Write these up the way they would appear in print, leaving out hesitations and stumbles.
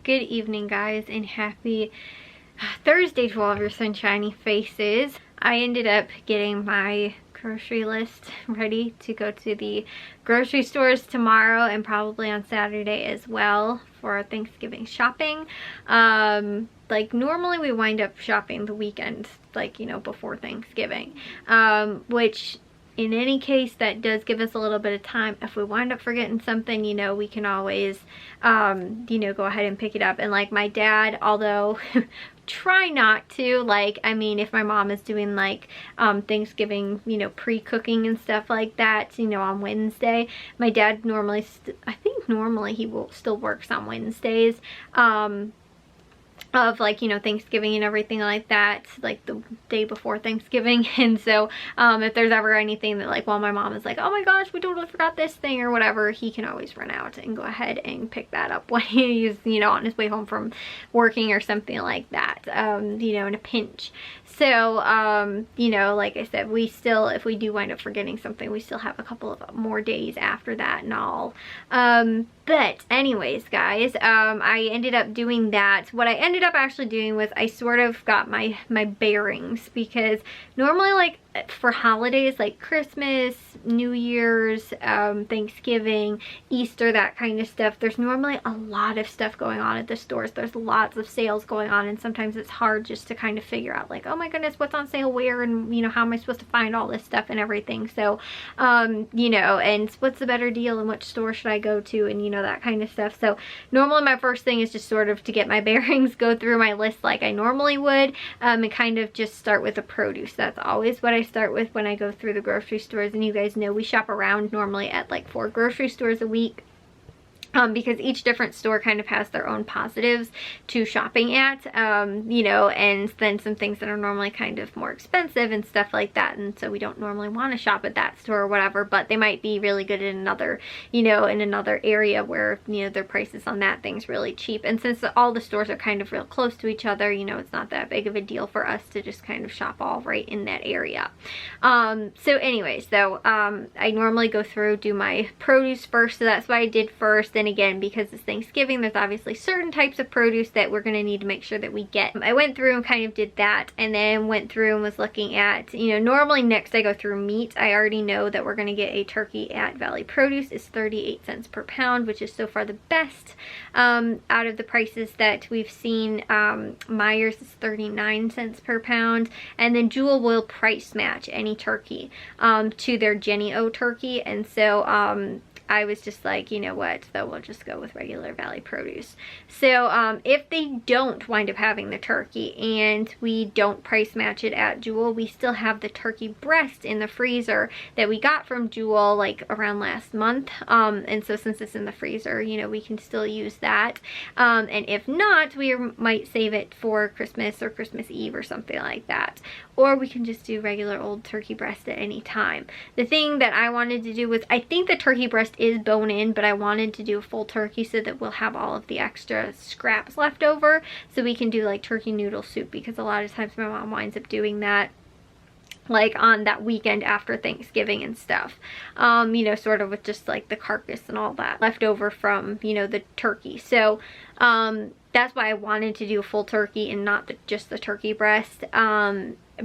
Good evening, guys, and happy Thursday to all of your sunshiny faces. I ended up getting my grocery list ready to go to the grocery stores tomorrow and probably on Saturday as well for Thanksgiving shopping. Like normally we wind up shopping the weekend, like, you know, before Thanksgiving, which in any case that does give us a little bit of time. If we wind up forgetting something, you know, we can always you know, go ahead and pick it up. And like my dad, although try not to, like, I mean, if my mom is doing like Thanksgiving, you know, pre-cooking and stuff like that, you know, on Wednesday, my dad normally I think normally he will still works on Wednesdays of, like, you know, Thanksgiving and everything like that, like the day before Thanksgiving. And so if there's ever anything that, like, while my mom is like, oh my gosh, we totally forgot this thing or whatever, he can always run out and go ahead and pick that up when he's, you know, on his way home from working or something like that, you know, in a pinch. So you know, like I said, we still, if we do wind up forgetting something, we still have a couple of more days after that and all. But anyways, guys, I ended up doing that. What I ended up actually doing was I sort of got my bearings, because normally, like, for holidays like Christmas, New Year's, Thanksgiving, Easter, that kind of stuff, there's normally a lot of stuff going on at the stores. There's lots of sales going on, and sometimes it's hard just to kind of figure out, like, oh my goodness, what's on sale where, and, you know, how am I supposed to find all this stuff and everything. So you know, and what's the better deal and which store should I go to, and, you know, that kind of stuff. So normally my first thing is just sort of to get my bearings, go through my list like I normally would, and kind of just start with the produce. That's always what I start with when I go through the grocery stores. And you guys know we shop around normally at like 4 grocery stores a week, because each different store kind of has their own positives to shopping at, you know, and then some things that are normally kind of more expensive and stuff like that, and so we don't normally want to shop at that store or whatever, but they might be really good in another, you know, in another area where, you know, their prices on that thing's really cheap. And since all the stores are kind of real close to each other, you know, it's not that big of a deal for us to just kind of shop all right in that area. So anyways, though, I normally go through, do my produce first, so that's what I did first. And again, because it's Thanksgiving, there's obviously certain types of produce that we're going to need to make sure that we get. I went through and kind of did that, and then went through and was looking at, you know, normally next I go through meat. I already know that we're going to get a turkey at Valley Produce. It's 38 cents per pound, which is so far the best out of the prices that we've seen. Myers is 39 cents per pound, and then Jewel will price match any turkey to their Jenny O turkey. And so I was just like, you know what, though, we'll just go with regular Valley Produce. So if they don't wind up having the turkey and we don't price match it at Jewel, we still have the turkey breast in the freezer that we got from Jewel like around last month. And so since it's in the freezer, you know, we can still use that. And if not, we might save it for Christmas or Christmas Eve or something like that. Or we can just do regular old turkey breast at any time. The thing that I wanted to do was, I think the turkey breast is bone in, but I wanted to do a full turkey so that we'll have all of the extra scraps left over, so we can do like turkey noodle soup, because a lot of times my mom winds up doing that like on that weekend after Thanksgiving and stuff, you know, sort of with just like the carcass and all that left over from, you know, the turkey. So that's why I wanted to do a full turkey and not just the turkey breast.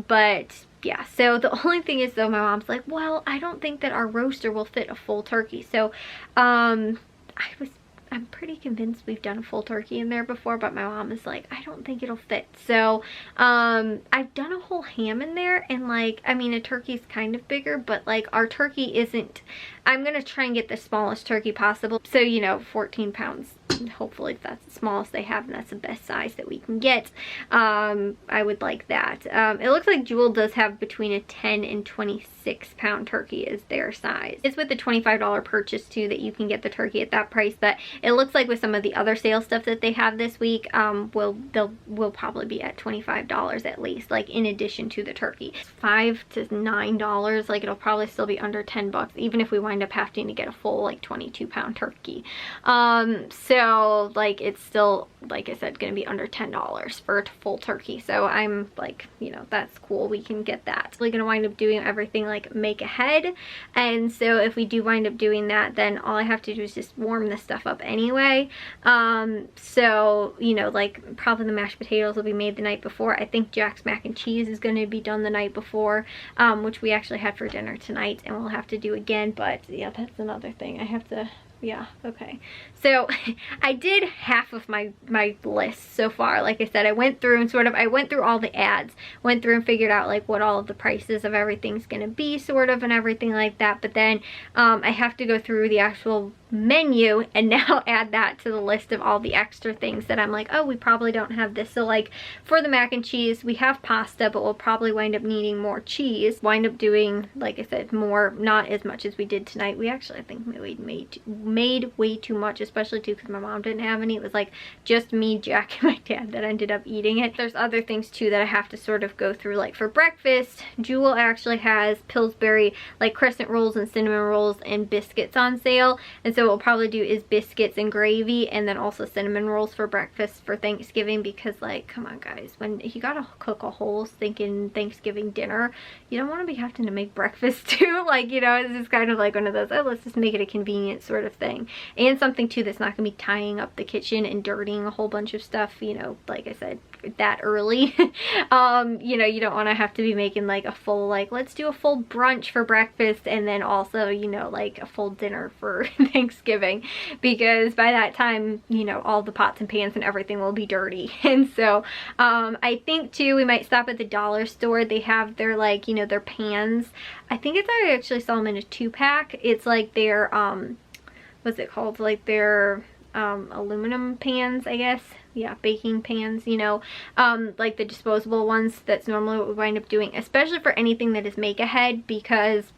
But yeah, so the only thing is, though, my mom's like, well, I don't think that our roaster will fit a full turkey. So I'm pretty convinced we've done a full turkey in there before, but my mom is like, I don't think it'll fit. So I've done a whole ham in there, and like, I mean, a turkey's kind of bigger, but like our turkey isn't, I'm gonna try and get the smallest turkey possible. So, you know, 14 pounds. Hopefully if that's the smallest they have, and that's the best size that we can get, I would like that. It looks like Jewel does have between a 10 and 26 pound turkey is their size. It's with the $25 purchase too that you can get the turkey at that price, but it looks like with some of the other sale stuff that they have this week, will probably be at $25 at least, like in addition to the turkey. $5 to $9, like it'll probably still be under 10 bucks even if we wind up having to get a full like 22 pound turkey. So So like it's still, like I said, gonna be under $10 for a full turkey. So I'm like, you know, that's cool, we can get that. We're gonna wind up doing everything like make ahead, and so if we do wind up doing that, then all I have to do is just warm this stuff up anyway. So you know, like probably the mashed potatoes will be made the night before. I think Jack's mac and cheese is going to be done the night before, which we actually had for dinner tonight and we'll have to do again. But yeah, that's another thing I have to, yeah, okay. So I did half of my list so far. Like I said, I went through and I went through all the ads, went through and figured out like what all of the prices of everything's gonna be sort of and everything like that. But then I have to go through the actual menu and now add that to the list of all the extra things that I'm like, oh, we probably don't have this. So like for the mac and cheese, we have pasta, but we'll probably wind up needing more cheese. Wind up doing, like I said, more, not as much as we did tonight. We actually, I think we made way too much, especially too because my mom didn't have any. It was like just me, Jack, and my dad that ended up eating it. There's other things too that I have to sort of go through. Like for breakfast, Jewel actually has Pillsbury like crescent rolls and cinnamon rolls and biscuits on sale, and so what we'll probably do is biscuits and gravy and then also cinnamon rolls for breakfast for Thanksgiving, because like, come on guys, when you gotta cook a whole thinking Thanksgiving dinner, you don't want to be having to make breakfast too. Like, you know, it's just kind of like one of those, oh, let's just make it a convenient sort of thing, and something too that's not gonna be tying up the kitchen and dirtying a whole bunch of stuff, you know, like I said, that early. You know, you don't want to have to be making like a full, like, let's do a full brunch for breakfast and then also, you know, like a full dinner for Thanksgiving, because by that time, you know, all the pots and pans and everything will be dirty. And so I think too, we might stop at the dollar store. They have their, like, you know, their pans. I think it's, I actually saw them in a 2-pack. It's like their what's it called, like their aluminum pans, I guess. Yeah, baking pans, you know, like the disposable ones. That's normally what we wind up doing, especially for anything that is make ahead, because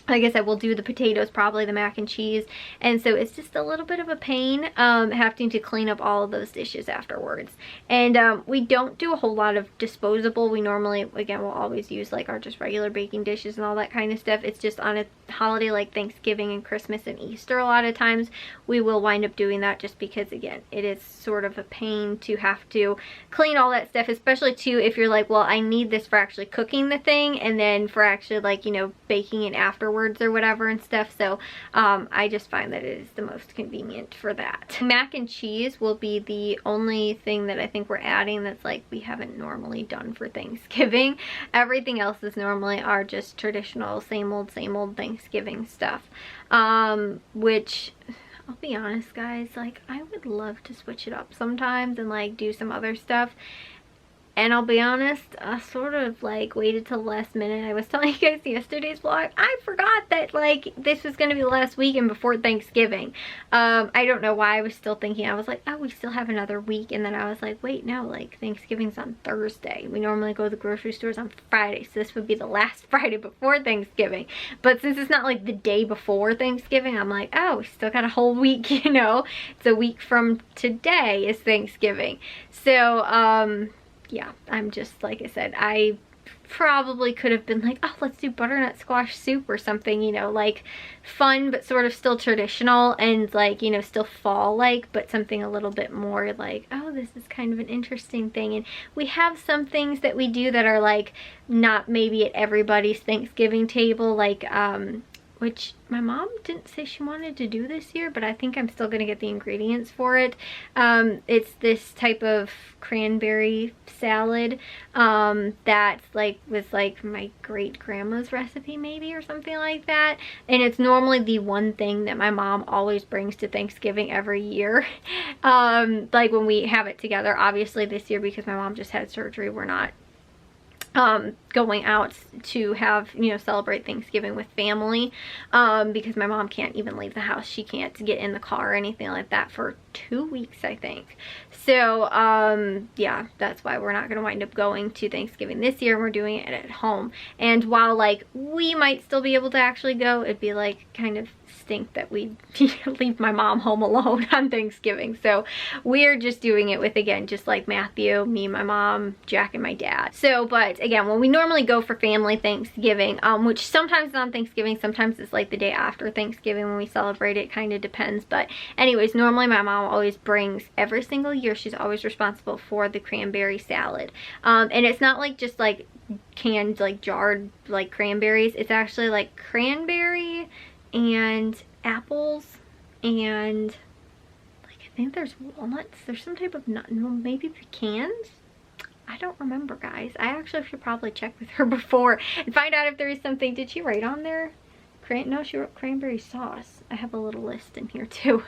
like I said, we'll do the potatoes, probably the mac and cheese, and so it's just a little bit of a pain having to clean up all of those dishes afterwards. And we don't do a whole lot of disposable. We normally, again, we'll always use like our just regular baking dishes and all that kind of stuff. It's just on a holiday like Thanksgiving and Christmas and Easter, a lot of times we will wind up doing that, just because again, it is sort of a pain to have to clean all that stuff, especially too if you're like, well, I need this for actually cooking the thing and then for actually, like, you know, baking it afterwards or whatever and stuff. So I just find that it is the most convenient for that. Mac and cheese will be the only thing that I think we're adding that's like we haven't normally done for Thanksgiving. Everything else is normally our just traditional same old Thanksgiving stuff, which I'll be honest guys, like I would love to switch it up sometimes and like do some other stuff. And I'll be honest, I sort of like waited till the last minute. I was telling you guys yesterday's vlog, I forgot that like this was going to be the last weekend before Thanksgiving. I don't know why I was still thinking. I was like, oh, we still have another week. And then I was like, wait, no, like Thanksgiving's on Thursday. We normally go to the grocery stores on Friday. So this would be the last Friday before Thanksgiving. But since it's not like the day before Thanksgiving, I'm like, oh, we still got a whole week, you know. It's a week from today is Thanksgiving. So, yeah, I'm just, like I said, I probably could have been like, oh, let's do butternut squash soup or something, you know, like fun but sort of still traditional and like, you know, still fall like, but something a little bit more like, oh, this is kind of an interesting thing. And we have some things that we do that are like not maybe at everybody's Thanksgiving table, like which my mom didn't say she wanted to do this year, but I think I'm still gonna get the ingredients for it. It's this type of cranberry salad that like was like my great grandma's recipe maybe or something like that, and it's normally the one thing that my mom always brings to Thanksgiving every year. Like when we have it together. Obviously this year, because my mom just had surgery, we're not going out to have, you know, celebrate Thanksgiving with family, because my mom can't even leave the house. She can't get in the car or anything like that for 2 weeks, I think. So yeah, that's why we're not gonna wind up going to Thanksgiving this year. We're doing it at home. And while like we might still be able to actually go, it'd be like kind of stink that we leave my mom home alone on Thanksgiving. So we're just doing it with, again, just like Matthew, me, my mom, Jack, and my dad. So, but again, when we normally go for family Thanksgiving, which sometimes is on Thanksgiving, sometimes it's like the day after Thanksgiving when we celebrate it, kind of depends. But anyways, normally my mom always brings, every single year, she's always responsible for the cranberry salad. And it's not like just like canned, like jarred like cranberries. It's actually like cranberry and apples and like I think there's walnuts. There's some type of nut, maybe pecans. I don't remember, guys. I actually should probably check with her before and find out if there is something. Did she write on there? No, she wrote cranberry sauce. I have a little list in here too.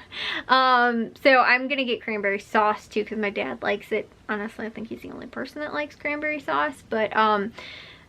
So I'm gonna get cranberry sauce too because my dad likes it. Honestly, I think he's the only person that likes cranberry sauce. But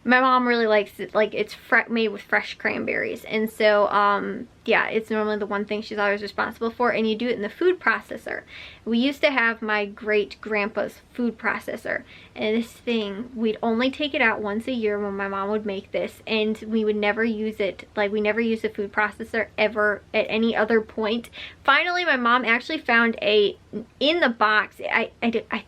my mom really likes it. Like, it's made with fresh cranberries. And so yeah, it's normally the one thing she's always responsible for, and you do it in the food processor. We used to have my great grandpa's food processor, and this thing, we'd only take it out once a year when my mom would make this, and we would never use it. Like, we never used the food processor ever at any other point. Finally, my mom actually found in the box, I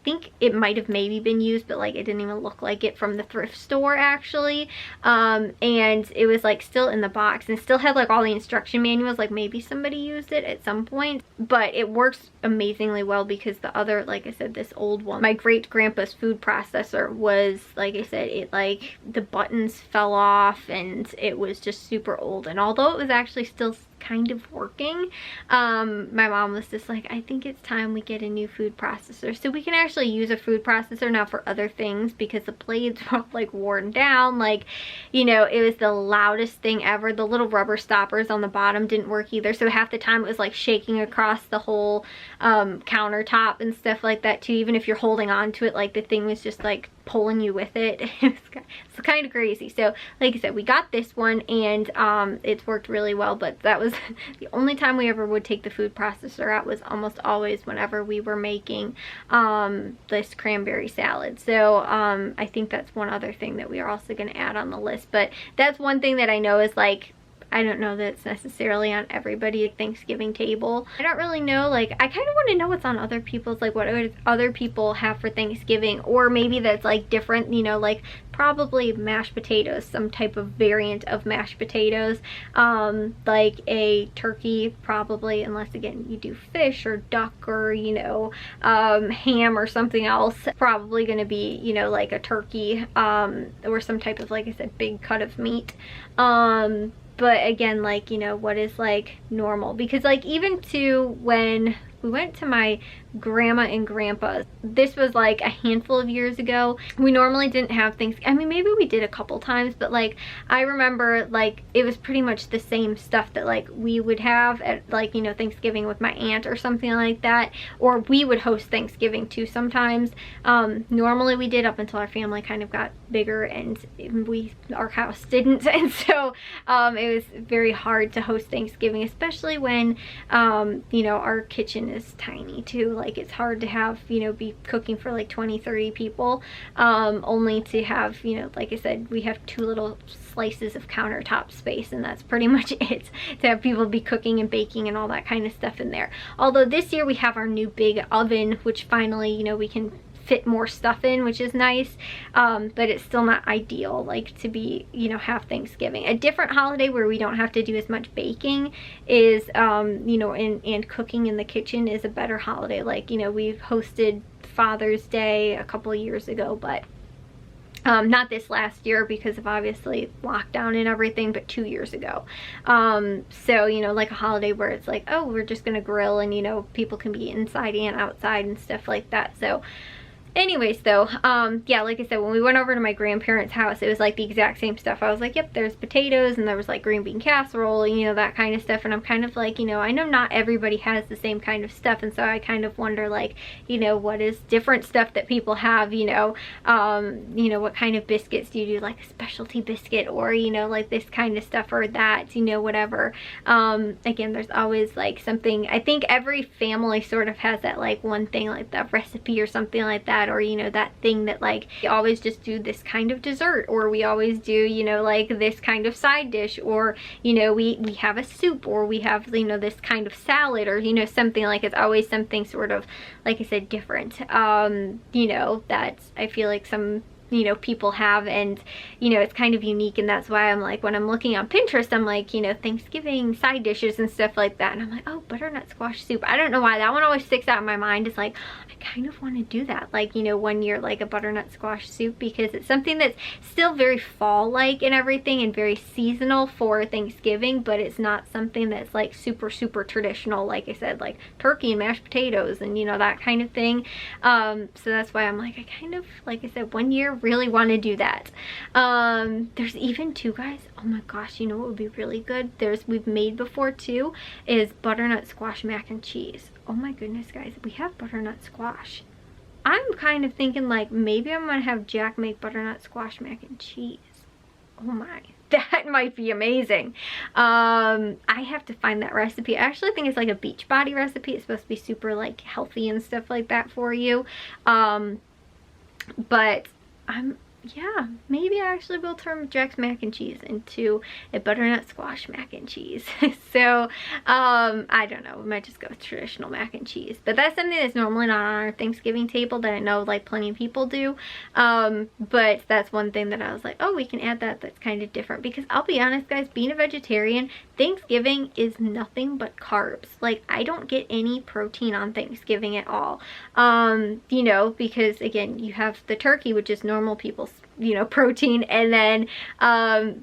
think it might have maybe been used, but like it didn't even look like it, from the thrift store actually. And it was like still in the box and still had like all the instruction manuals, like maybe somebody used it at some point, but it works amazingly well because the other, like I said, this old one, my great grandpa's food processor, was, like I said, it like the buttons fell off and it was just super old. And although it was actually still kind of working, my mom was just like, I think it's time we get a new food processor. So we can actually use a food processor now for other things because the blades were like worn down. Like, you know, it was the loudest thing ever. The little rubber stoppers on the bottom didn't work either, so half the time it was like shaking across the whole countertop and stuff like that too. Even if you're holding on to it, like the thing was just like pulling you with it. It's kind of crazy. So like I said, we got this one and it's worked really well, but that was the only time we ever would take the food processor out, was almost always whenever we were making this cranberry salad. So I think that's one other thing that we are also going to add on the list. But that's one thing that I know is like, I don't know that it's necessarily on everybody's Thanksgiving table. I don't really know, like, I kind of want to know what's on other people's, like what other people have for Thanksgiving, or maybe that's like different, you know, like probably mashed potatoes, some type of variant of mashed potatoes, like a turkey probably, unless again you do fish or duck or, you know, ham or something else. Probably going to be, you know, like a turkey, or some type of, like I said, big cut of meat. But again, like, you know, what is like normal? Because like even to when we went to my grandma and grandpa's, this was like a handful of years ago. We normally didn't have things, I mean maybe we did a couple times, but like I remember like it was pretty much the same stuff that like we would have at like, you know, Thanksgiving with my aunt or something like that, or we would host Thanksgiving too sometimes. Normally we did, up until our family kind of got bigger and our house didn't, and so it was very hard to host Thanksgiving, especially when you know, our kitchen is tiny too. Like it's hard to have, you know, be cooking for like 20-30 people, only to have, you know, like I said, we have 2 little slices of countertop space, and that's pretty much it, to have people be cooking and baking and all that kind of stuff in there. Although this year we have our new big oven, which finally, you know, we can fit more stuff in, which is nice, but it's still not ideal, like to be, you know, have Thanksgiving. A different holiday where we don't have to do as much baking is, you know, and cooking in the kitchen is a better holiday. Like, you know, we've hosted Father's Day a couple of years ago, but not this last year because of obviously lockdown and everything, but 2 years ago. So, you know, like a holiday where it's like, oh, we're just gonna grill, and, you know, people can be inside and outside and stuff like that. So anyways though, yeah, like I said, when we went over to my grandparents' house, it was like the exact same stuff. I was like, yep, there's potatoes, and there was like green bean casserole, and, you know, that kind of stuff. And I'm kind of like, you know, I know not everybody has the same kind of stuff, and so I kind of wonder, like, you know, what is different stuff that people have, you know, what kind of biscuits do you do, like a specialty biscuit, or, you know, like this kind of stuff, or that, you know, whatever. Again, there's always like something. I think every family sort of has that like one thing, like that recipe or something like that, or, you know, that thing that like we always just do this kind of dessert, or we always do, you know, like this kind of side dish, or, you know, we have a soup, or we have, you know, this kind of salad, or, you know, something. Like it's always something sort of, like I said, different, you know, that I feel like some you know, people have, and you know, it's kind of unique. And that's why I'm like, when I'm looking on Pinterest, I'm like, you know, Thanksgiving side dishes and stuff like that, and I'm like, oh, butternut squash soup. I don't know why that one always sticks out in my mind. It's like, I kind of want to do that, like, you know, one year, like a butternut squash soup, because it's something that's still very fall like and everything, and very seasonal for Thanksgiving, but it's not something that's like super traditional, like I said, like turkey and mashed potatoes and, you know, that kind of thing. So that's why I'm like, I kind of, like I said, one year really want to do that. There's even two, guys, oh my gosh, you know what would be really good? We've made before too, is butternut squash mac and cheese. Oh my goodness, guys, we have butternut squash. I'm kind of thinking like maybe I'm gonna have Jack make butternut squash mac and cheese. Oh my, that might be amazing. I have to find that recipe. I actually think it's like a Beachbody recipe. It's supposed to be super like healthy and stuff like that for you. But yeah, maybe I actually will turn Jack's mac and cheese into a butternut squash mac and cheese. So, I don't know, we might just go with traditional mac and cheese. But that's something that's normally not on our Thanksgiving table that I know like plenty of people do. But that's one thing that I was like, oh, we can add that. That's kind of different. Because I'll be honest, guys, being a vegetarian, Thanksgiving is nothing but carbs. Like, I don't get any protein on Thanksgiving at all. You know, because again, you have the turkey, which is normal people's, you know, protein, and then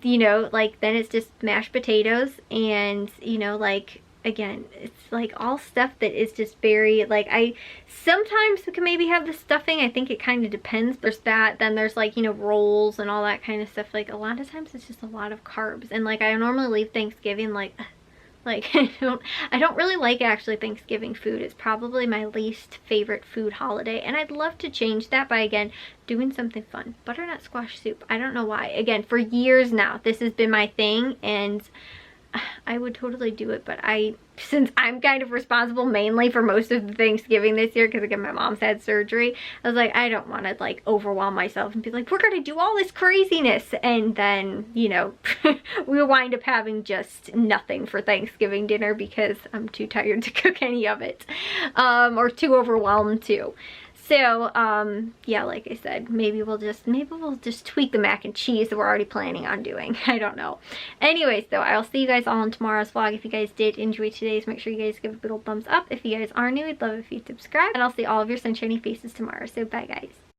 you know, like then it's just mashed potatoes, and you know, like again, it's like all stuff that is just very like, I sometimes we can maybe have the stuffing. I think it kind of depends. There's that, then there's like, you know, rolls and all that kind of stuff. Like a lot of times it's just a lot of carbs, and like I normally leave Thanksgiving like I don't really like actually Thanksgiving food. It's probably my least favorite food holiday, and I'd love to change that by, again, doing something fun. Butternut squash soup. I don't know why. Again, for years now, this has been my thing, and I would totally do it, but since I'm kind of responsible mainly for most of the Thanksgiving this year, because again, my mom's had surgery, I was like, I don't want to like overwhelm myself and be like, we're gonna do all this craziness, and then, you know, we'll wind up having just nothing for Thanksgiving dinner because I'm too tired to cook any of it, or too overwhelmed too. So, yeah, like I said, maybe we'll just tweak the mac and cheese that we're already planning on doing. I don't know. Anyways, though, I'll see you guys all in tomorrow's vlog. If you guys did enjoy today's, make sure you guys give a big old thumbs up. If you guys are new, I'd love if you subscribe. And I'll see all of your sunshiny faces tomorrow. So, bye, guys.